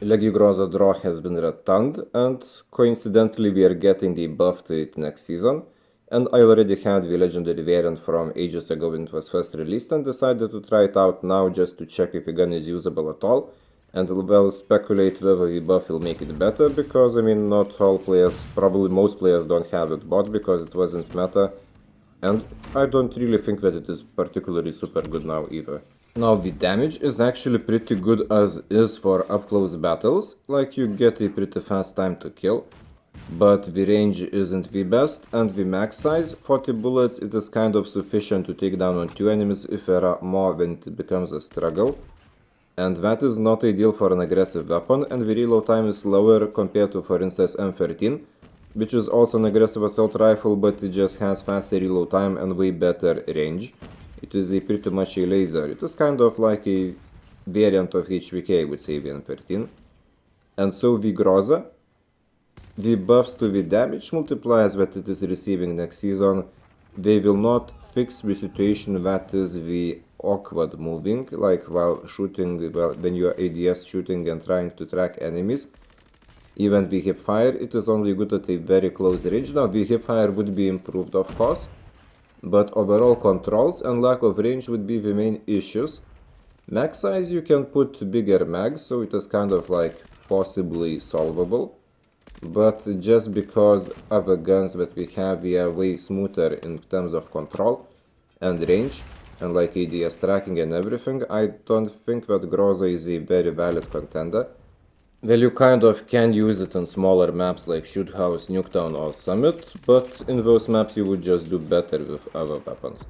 Leggy Groza draw has been returned, and coincidentally we are getting a buff to it next season. And I already had the legendary variant from ages ago when it was first released and decided to try it out now just to check if the gun is usable at all. And well, speculate whether the buff will make it better, because I mean not all players, probably most players don't have it bought because it wasn't meta. And I don't really think that it is particularly super good now either. Now the damage is actually pretty good as is for up close battles, like you get a pretty fast time to kill, but the range isn't the best, and the max size, 40 bullets, it is kind of sufficient to take down on 2 enemies. If there are more then it becomes a struggle, and that is not ideal for an aggressive weapon, and the reload time is slower compared to for instance M13, which is also an aggressive assault rifle, but it just has faster reload time and way better range. It is pretty much a laser. It is kind of like a variant of HVK, I would say, the M13. And so the Groza, the buffs to the damage multipliers that it is receiving next season, they will not fix the situation that is the awkward moving, like while shooting, well, when you are ADS shooting and trying to track enemies. Even the hipfire, it is only good at a very close range. Now the hipfire would be improved of course, but overall controls and lack of range would be the main issues. Max size you can put bigger mags, so it is kind of like possibly solvable. But just because other guns that we have, we are way smoother in terms of control and range, and like ADS tracking and everything, I don't think that Groza is a very valid contender. Well, you kind of can use it on smaller maps like Shoot House, Nuketown or Summit, but in those maps you would just do better with other weapons.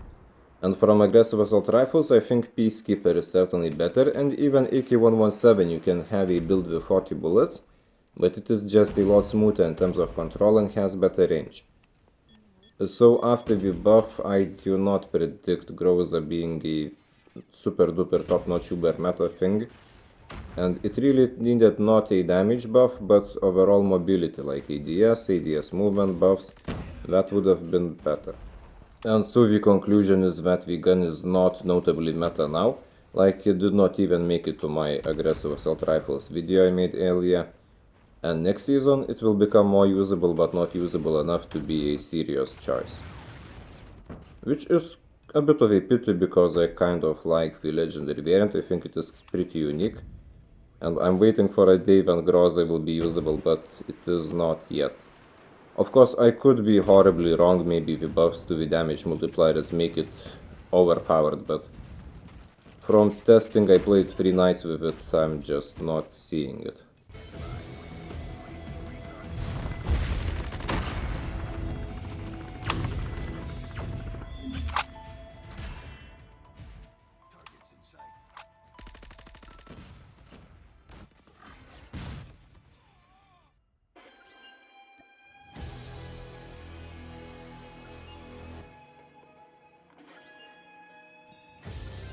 And from aggressive assault rifles, I think Peacekeeper is certainly better, and even AK-117 you can have a build with 40 bullets, but it is just a lot smoother in terms of control and has better range. So after the buff, I do not predict Groza being a super duper top-notch uber meta thing. And it really needed not a damage buff, but overall mobility, like ADS movement buffs, that would have been better. And so the conclusion is that the gun is not notably meta now, like it did not even make it to my aggressive assault rifles video I made earlier. And next season it will become more usable, but not usable enough to be a serious choice. Which is a bit of a pity, because I kind of like the legendary variant. I think it is pretty unique. And I'm waiting for a day when Groza will be usable, but it is not yet. Of course, I could be horribly wrong, maybe the buffs to the damage multipliers make it overpowered, but from testing I played 3 nights with it, I'm just not seeing it.